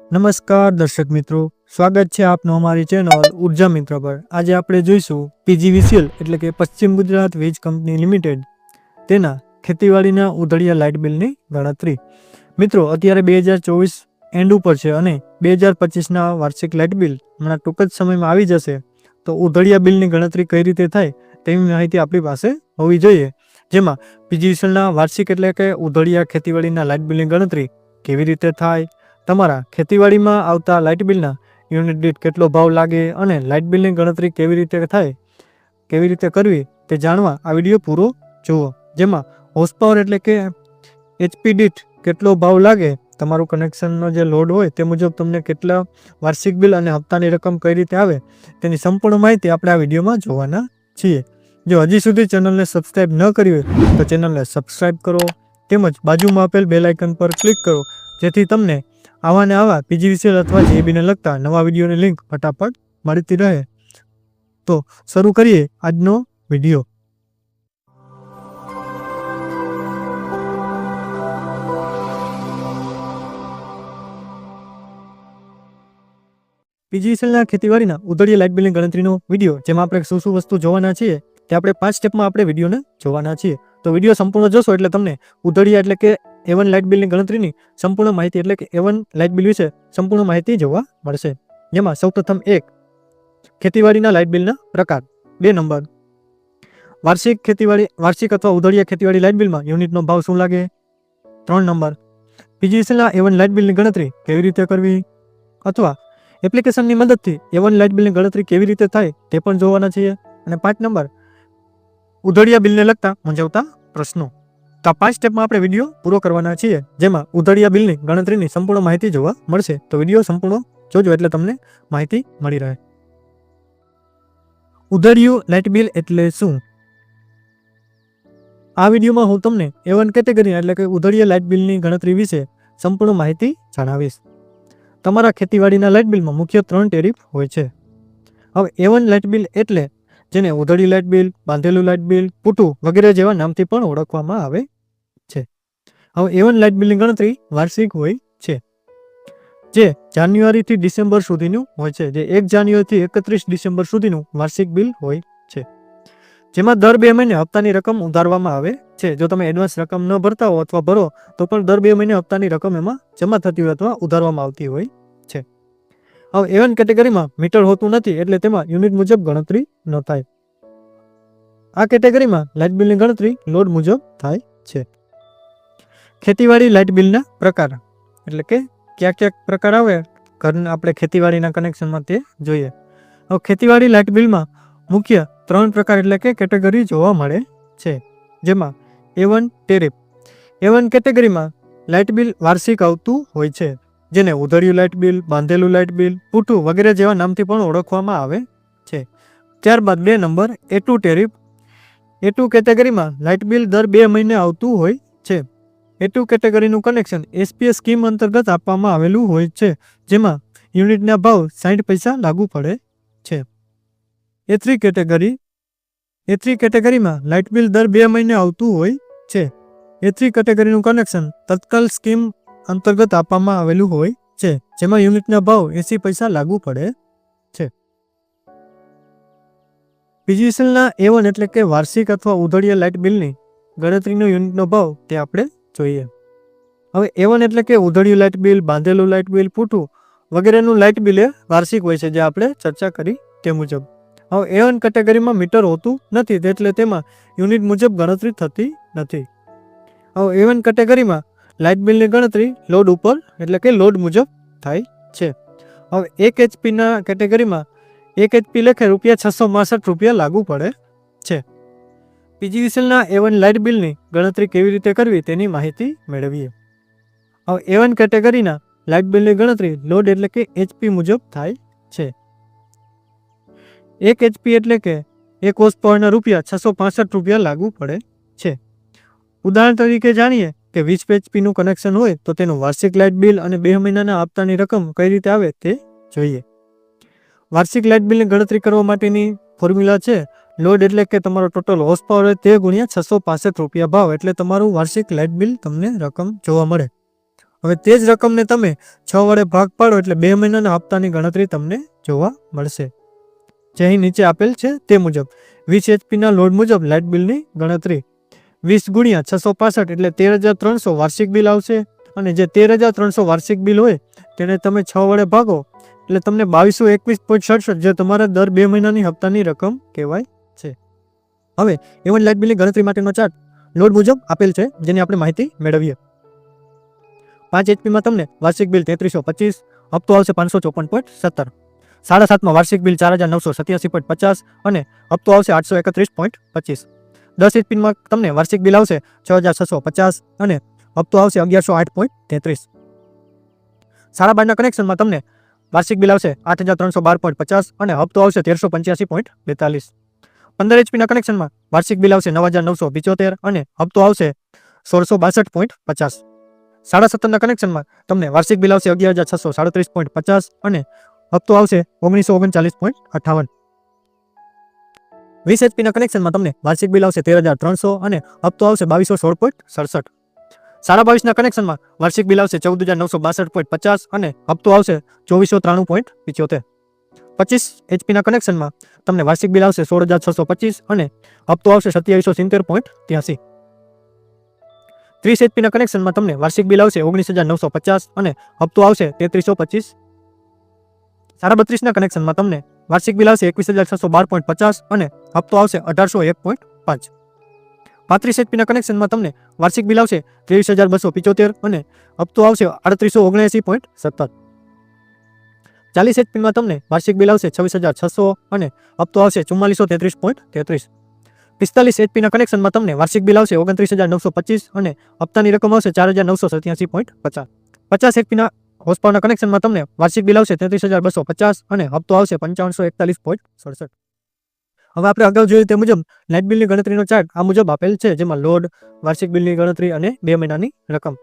નમસ્કાર દર્શક મિત્રો, સ્વાગત છે આપનું અમારી ચેનલ ઉર્જા મિત્ર પર। આજે આપણે જોઈશું પીજીવીસીએલ એટલે કે પશ્ચિમ ગુજરાત વીજ કંપની લિમિટેડ તેના ખેતીવાડીના ઉધડિયા લાઇટ બિલની ગણતરી। મિત્રો, અત્યારે 2024 એન્ડ ઉપર છે અને 2025ના વાર્ષિક લાઇટ બિલ હમણાં ટૂંક જ સમયમાં આવી જશે। તો ઉધડિયા બિલની ગણતરી કઈ રીતે થાય તેની માહિતી આપણી પાસે હોવી જોઈએ, જેમાં પીજીવીસીએલના વાર્ષિક એટલે કે ઉધડિયા ખેતીવાડીના લાઇટ બિલની ગણતરી કેવી રીતે થાય, તમારા ખેતીવાડીમાં આવતા લાઇટ બિલના યુનિટ દીઠ કેટલો ભાવ લાગે અને લાઇટ બિલની ગણતરી કેવી રીતે થાય, કેવી રીતે કરવી તે જાણવા આ વિડીયો પૂરો જુઓ। જેમાં હોર્સ પાવર એટલે કે એચપી દીઠ કેટલો ભાવ લાગે, તમારું કનેક્શનનો જે લોડ હોય તે મુજબ તમને કેટલા વાર્ષિક બિલ અને હપ્તાની રકમ કઈ રીતે આવે તેની સંપૂર્ણ માહિતી આપણે આ વિડીયોમાં જોવાના છીએ। જો હજી સુધી ચેનલને સબસ્ક્રાઈબ ન કરી હોય તો ચેનલને સબસ્ક્રાઈબ કરો, તેમજ બાજુમાં આપેલ બેલ આઇકન પર ક્લિક કરો, જેથી તમને આવા ને આવા પીજીવીસીએલ અથવા જેબીને લગતા નવા વિડીયોની લિંક ફટાફટ મળતી રહે। તો શરૂ કરીએ આજનો વિડીયો। પીજીવીસીએલના ખેતીવાડીના ઉધડિયા લાઇટ બિલની ગણતરીનો વિડીયો, જેમાં આપણે શું શું વસ્તુ જોવાના છીએ તે આપણે 5 સ્ટેપમાં આપણે વિડીયોને જોવાના છીએ। તો વિડીયો સંપૂર્ણ જોશો એટલે તમને ઉધડિયા એટલે કે A1 લાઇટ બિલની ગણતરીની સંપૂર્ણ માહિતી એટલે કે A1 લાઇટ બિલ વિશે સંપૂર્ણ માહિતી જોવા મળશે। જેમાં સૌપ્રથમ 1, ખેતીવાડીના લાઇટ બિલના પ્રકાર। 2 નંબર, વાર્ષિક અથવા ઉધડિયા ખેતીવાડી લાઇટ બિલમાં યુનિટનો ભાવ શું લાગે। 3 નંબર, પીજીવીસીએલના A1 લાઇટ બિલની ગણતરી કેવી રીતે કરવી અથવા એપ્લિકેશનની મદદથી A1 લાઇટ બિલની ગણતરી કેવી રીતે થાય તે પણ જોવાના છીએ। અને 5 નંબર, ઉધડિયા બિલને લગતા મૂંઝવતા પ્રશ્નો। તો આ 5 સ્ટેપમાં આપણે વિડીયો પૂરો કરવાના છીએ, જેમાં ઉધડિયા બિલની ગણતરીની સંપૂર્ણ માહિતી જોવા મળશે। તો વિડીયો સંપૂર્ણ જોજો એટલે તમને માહિતી મળી રહે। ઉધડિયું લાઇટ બિલ એટલે શું? આ વિડીયોમાં હું તમને A1 કેટેગરી એટલે કે ઉધડિયા લાઇટ બિલની ગણતરી વિશે સંપૂર્ણ માહિતી જણાવીશ। તમારા ખેતીવાડીના લાઇટ બિલમાં મુખ્ય 3 ટેરિફ હોય છે। હવે A1 લાઇટ બિલ એટલે જેને ઉધડિયું લાઇટ બિલ, બાંધેલું લાઇટ બિલ, પૂટું વગેરે જેવા નામથી પણ ઓળખવામાં આવે છે। હવે A1 લાઇટ બિલની ગણતરી વાર્ષિક હોય છે, જે જાન્યુઆરીથી ડિસેમ્બર સુધીનું હોય છે, જે 1 જાન્યુઆરીથી 31 ડિસેમ્બર સુધીનું વાર્ષિક બિલ હોય છે, જેમાં દર 2 મહિને હપ્તાની રકમ ઉધારવામાં આવે છે। જો તમે એડવાન્સ રકમ ન ભરતા હો અથવા ભરો તો પણ દર 2 મહિને હપ્તાની રકમ એમાં જમા થતી હોય અથવા ઉધારવામાં આવતી હોય છે। હવે A1 કેટેગરીમાં મીટર હોતું નથી, એટલે તેમાં યુનિટ મુજબ ગણતરી ન થાય। આ કેટેગરીમાં લાઇટ બિલની ગણતરી લોડ મુજબ થાય છે। ખેતીવાડી લાઇટ બિલના પ્રકાર એટલે કે કયા કયા પ્રકાર આવે ઘરના આપણે ખેતીવાડીના કનેક્શનમાં તે જોઈએ। હવે ખેતીવાડી લાઇટ બિલમાં મુખ્ય 3 પ્રકાર એટલે કે કેટેગરી જોવા મળે છે, જેમાં A1 ટેરિફ। A1 કેટેગરીમાં લાઇટ બિલ વાર્ષિક આવતું હોય છે, જેને ઉધડિયું લાઇટ બિલ, બાંધેલું લાઇટ બિલ, પૂટું વગેરે જેવા નામથી પણ ઓળખવામાં આવે છે। ત્યારબાદ 2 નંબર, A2 ટેરિફ। A2 કેટેગરીમાં લાઇટ બિલ દર 2 મહિને આવતું હોય છે। A2 કેટેગરીનું કનેક્શન SPS સ્કીમ અંતર્ગત આપવામાં આવેલું હોય છે, જેમાં યુનિટના ભાવ 60 પૈસા લાગુ પડે છે। A3 category. A3 કેટેગરીમાં લાઇટ બિલ દર 2 મહિને આવતું હોય છે। A3 કેટેગરીનું કનેક્શન તત્કાલ સ્કીમ અંતર્ગત આપવામાં આવેલું હોય છે, જેમાં યુનિટના ભાવ 80 પૈસા લાગુ પડે છે। પીજીવીસીએલના A1 એટલે કે વાર્ષિક અથવા ઉધડિયા લાઇટ બિલની ગણતરીનો યુનિટનો ભાવ તે આપણે જોઈએ। હવે A1 એટલે કે ઉધડિયું લાઇટ બિલ, બાંધેલું લાઇટ બિલ, પૂટું વગેરેનું લાઇટ બિલ એ વાર્ષિક હોય છે, જે આપણે ચર્ચા કરી તે મુજબ। હવે A1 કેટેગરીમાં મીટર હોતું નથી, એટલે તેમાં યુનિટ મુજબ ગણતરી થતી નથી। હવે A1 કેટેગરીમાં લાઇટ બિલની ગણતરી લોડ ઉપર એટલે કે લોડ મુજબ થાય છે। હવે 1 HPના કેટેગરીમાં 1 HP લેખે ₹662 લાગુ પડે છે। પીજીવીસીએલના A1 લાઇટ બિલની ગણતરી કેવી રીતે કરવી તેની માહિતી મેળવીએ। હવે A1 કેટેગરીના લાઇટ બિલની ગણતરી લોડ એટલે કે HP મુજબ થાય છે। 1 HP એટલે કે 1 હોર્સ પાવરના ₹665 લાગુ પડે છે। ઉદાહરણ તરીકે જાણીએ કે 20 HPનું કનેક્શન હોય તો તેનું વાર્ષિક લાઇટ બિલ અને 2 મહિનાના હપ્તાની રકમ કઈ રીતે આવે તે જોઈએ। વાર્ષિક લાઇટ બિલની ગણતરી કરવા માટેની ફોર્મ્યુલા છે લોડ એટલે કે તમારો ટોટલ હોર્સ પાવર તે ગુણ્યા ₹665 ભાવ, એટલે તમારું વાર્ષિક લાઇટ બિલ તમને રકમ જોવા મળે। હવે તે જ રકમને તમે 6 વડે ભાગ પાડો એટલે 2 મહિનાના હપ્તાની ગણતરી તમને જોવા મળશે, જે અહીં નીચે આપેલ છે તે મુજબ 20 HP ના લોડ મુજબ લાઇટ બિલની ગણતરી 20 × 665 એટલે 13,300 વાર્ષિક બિલ આવશે, અને જે 13,300 વાર્ષિક બિલ હોય તેને તમે 6 વડે ભાગો એટલે તમને 2221.67 જે તમારા દર 2 મહિનાની હપ્તાની રકમ કહેવાય છે. હવે A1 લાઇટ બિલની ગણતરી માટેનો ચાર્ટ લોડ મુજબ આપેલ છે, જેની આપણે માહિતી મેળવીએ. 5 HP માં તમને વાર્ષિક બિલ 3325, હપ્તો આવશે 554.17. 7.5 માં વાર્ષિક બિલ 4,987.50 અને હપ્તો આવશે 831.25. 10 HP માં તમને વાર્ષિક બિલ આવશે 6,650 અને હપ્તો આવશે 1108.33. 12.5 ના કનેક્શનમાં તમને વાર્ષિક બિલ આવશે 8,312.50 અને હપ્તો આવશે 1385.42. 15 HP ના કનેક્શનમાં વાર્ષિક બિલ આવશે 9,975 અને હપ્તો આવશે 1662.50. 7.5 ના કનેક્શનમાં તમને વાર્ષિક બિલ આવશે 11,637.50 અને હપ્તો આવશે 1939.58. 20 HP ના કનેક્શનમાં તમને વાર્ષિક બિલ આવશે 13,300 અને હપ્તો આવશે 2216.67. 22.5 ના કનેક્શનમાં વાર્ષિક બિલ આવશે 14,962.50 અને હપ્તો આવશે 2493.75. 25 HP ના કનેક્શનમાં તમને વાર્ષિક બિલ આવશે 16,625 અને હપ્તો આવશે 2770.83. 30 HP ના કનેક્શનમાં તમને વાર્ષિક બિલ આવશે 19,950 અને હપ્તો આવશે 3325. 32 ના કનેક્શનમાં તમને વાર્ષિક બિલ આવશે 21,612.50 અને હપ્તો આવશે 1801.5. 35 HP ના કનેક્શનમાં તમને વાર્ષિક બિલ આવશે 23,275 અને હપ્તો આવશે 3879.70. 40 HP માં તમને વાર્ષિક બિલ આવશે 26,600 અને હપ્તો આવશે 4433.33. 45 HP ના કનેક્શનમાં તમને વાર્ષિક બિલ આવશે 29,925 અને હપ્તાની રકમ આવશે 4,987.50. 50 HP ના હોર્સ પાવરના કનેક્શનમાં તમને વાર્ષિક બિલ આવશે 33,250 અને હપ્તો આવશે 5541.67. હવે આપણે અગાઉ જોયું તે મુજબ લાઇટ બિલની ગણતરીનો ચાર્ટ આ મુજબ આપેલ છે, જેમાં લોડ, વાર્ષિક બિલની ગણતરી અને 2 મહિનાની રકમ.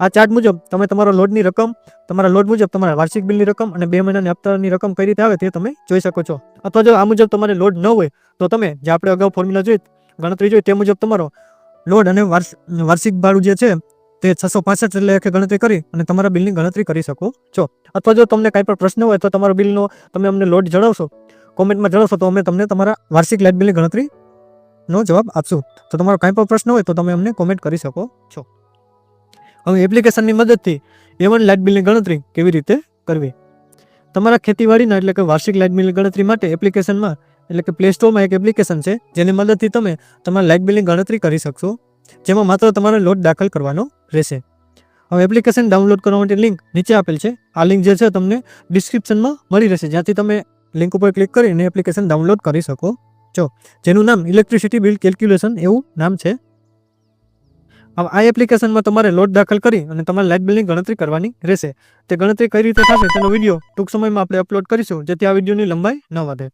આ ચાર્ટ મુજબ તમે તમારા લોડની રકમ, તમારા લોડ મુજબ તમારા વાર્ષિક બિલની રકમ અને 2 મહિનાની હપ્તાની રકમ કઈ રીતે આવે તે તમે જોઈ શકો છો. અથવા જો આ મુજબ તમારે લોડ ન હોય તો તમે જે આપણે અગાઉ ફોર્મ્યુલા જોઈ, ગણતરી જોઈ તે મુજબ તમારો લોડ અને વાર્ષિક ભાડું જે છે તે 665 એટલે ગણતરી કરી અને તમારા બિલની ગણતરી કરી શકો છો. અથવા જો તમને કાંઈ પણ પ્રશ્ન હોય તો તમારો બિલનો તમે અમને લોડ જણાવશો, કોમેન્ટમાં જણાવશો તો અમે તમને તમારા વાર્ષિક લાઇટ બિલની ગણતરીનો જવાબ આપશું. તો તમારો કાંઈ પણ પ્રશ્ન હોય તો તમે અમને કોમેન્ટ કરી શકો છો. હવે એપ્લિકેશનની મદદથી A1 લાઇટ બિલની ગણતરી કેવી રીતે કરવી. તમારા ખેતીવાડીના એટલે કે વાર્ષિક લાઇટ બિલની ગણતરી માટે એપ્લિકેશનમાં એટલે કે પ્લે સ્ટોરમાં એક એપ્લિકેશન છે, જેની મદદથી તમે તમારા લાઇટ બિલની ગણતરી કરી શકશો, જેમાં માત્ર તમારે લોડ દાખલ કરવાનો રહેશે. હવે એપ્લિકેશન ડાઉનલોડ કરવા માટે લિંક નીચે આપેલ છે. આ લિંક જે છે તમને ડિસ્ક્રિપ્શનમાં મળી રહેશે, જ્યાંથી તમે લિંક ઉપર ક્લિક કરીને એપ્લિકેશન ડાઉનલોડ કરી શકો છો, જેનું નામ ઇલેક્ટ્રિસિટી બિલ કેલ્ક્યુલેશન એવું નામ છે. હવે આ એપ્લિકેશનમાં તમારે લોડ દાખલ કરી અને તમારા લાઇટ બિલની ગણતરી કરવાની રહેશે. તે ગણતરી કઈ રીતે થશે તેનો વિડીયો ટૂંક સમયમાં આપણે અપલોડ કરીશું, જેથી આ વિડીયોની લંબાઈ ન વધે.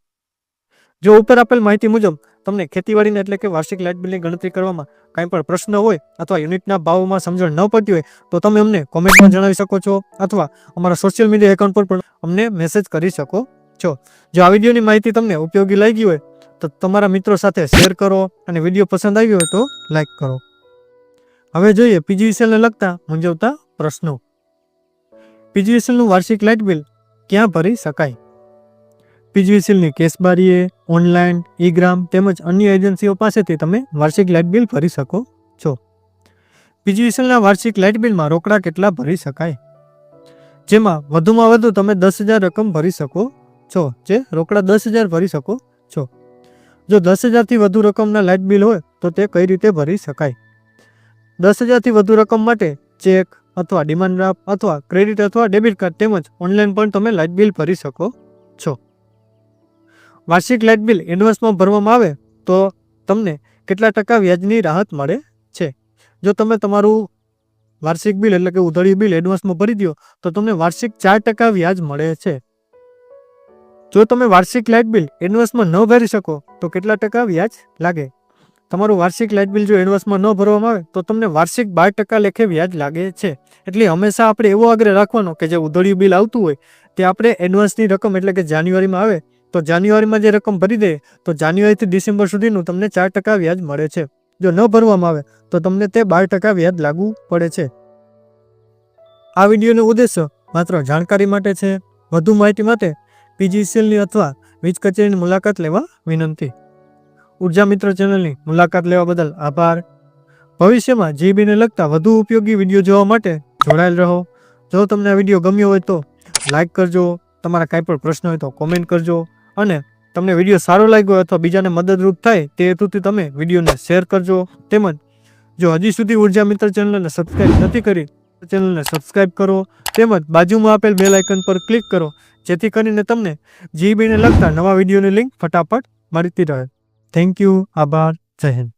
જો ઉપર આપેલ માહિતી મુજબ તમને ખેતીવાડીના એટલે કે વાર્ષિક લાઇટ બિલની ગણતરી કરવામાં કાંઈ પણ પ્રશ્ન હોય અથવા યુનિટના ભાવમાં સમજણ ન પડતી હોય તો તમે અમને કોમેન્ટમાં જણાવી શકો છો અથવા અમારા સોશિયલ મીડિયા એકાઉન્ટ પર પણ અમને મેસેજ કરી શકો છો. જો આ વિડીયોની માહિતી તમને ઉપયોગી લાગી હોય તો તમારા મિત્રો સાથે શેર કરો અને વિડીયો પસંદ આવ્યો હોય તો લાઈક કરો. હવે જોઈએ પીજીવીસીએલને લગતા મૂંઝવતા પ્રશ્નો. પીજીવીસીએલનું વાર્ષિક લાઇટ બિલ ક્યાં ભરી શકાય? પીજીવીસીએલની કેશ બારીએ, ઓનલાઈન, ઈ-ગ્રામ તેમજ અન્ય એજન્સીઓ પાસેથી તમે વાર્ષિક લાઇટ બિલ ભરી શકો છો. પીજીવીસીએલના વાર્ષિક લાઇટ બિલમાં રોકડા કેટલા ભરી શકાય? જેમાં વધુમાં વધુ તમે 10,000 રકમ ભરી શકો છો, જે રોકડા 10,000 ભરી શકો છો. જો 10,000 થી વધુ રકમના લાઇટ બિલ હોય તો તે કઈ રીતે ભરી શકાય? 10,000 થી વધુ રકમ માટે ચેક અથવા ડિમાન્ડ ડ્રાફ્ટ અથવા ક્રેડિટ અથવા ડેબિટ કાર્ડ તેમજ ઓનલાઈન પણ તમે લાઇટ બિલ ભરી શકો છો. વાર્ષિક લાઇટ બિલ એડવાન્સમાં ભરવામાં આવે તો તમને કેટલા ટકા વ્યાજની રાહત મળે છે? જો તમે તમારું વાર્ષિક બિલ એટલે કે ઉધારી બિલ એડવાન્સમાં ભરી દો તો તમને વાર્ષિક 4% વ્યાજ મળે છે. જો તમે વાર્ષિક લાઇટ બિલ એડવાન્સમાં ન ભરી શકો તો કેટલા ટકા વ્યાજ લાગે? તમારું વાર્ષિક લાઇટ બિલ જો એડવાન્સમાં ન ભરવામાં આવે તો તમને વાર્ષિક 12% લેખે વ્યાજ લાગે છે. એટલે હંમેશા આપણે એવો આગ્રહ રાખવાનો કે જે ઉધારી બિલ આવતું હોય તે આપણે એડવાન્સની રકમ એટલે કે જાન્યુઆરીમાં આવે તો જાન્યુઆરીમાં જે રકમ ભરી દે તો જાન્યુઆરીથી ડિસેમ્બર સુધીનું તમને 4% વ્યાજ મળે છે. જો ન ભરવામાં આવે તો તમને તે 12% વ્યાજ લાગુ પડે છે. આ વિડીયોનો ઉદ્દેશ્ય માત્ર જાણકારી માટે છે. વધુ માહિતી માટે પીજીસીએલની અથવા વીજ કચેરીની મુલાકાત લેવા વિનંતી. ઉર્જા મિત્ર ચેનલની મુલાકાત લેવા બદલ આભાર. ભવિષ્યમાં જીબીને લગતા વધુ ઉપયોગી વિડીયો જોવા માટે જોડાયેલ રહો. જો તમને આ વિડીયો ગમ્યો હોય તો લાઈક કરજો. તમારા કાંઈ પણ પ્રશ્ન હોય તો કોમેન્ટ કરજો. અને તમને વિડીયો સારો લાગ્યો હોય અથવા બીજાને મદદરૂપ થાય તે હેતુથી તમે વિડીયોને શેર કરજો. તેમજ જો હજી સુધી ઉર્જા મિત્ર ચેનલને સબસ્ક્રાઇબ નથી કરી ચેનલને સબસ્ક્રાઇબ કરો. તેમજ બાજુમાં આપેલ બેલ આઇકન પર ક્લિક કરો, જેથી કરીને તમને જીબીને લગતા નવા વિડીયોની લિંક ફટાફટ મળતી રહે. Thank you. આભાર. જય હિન્દ.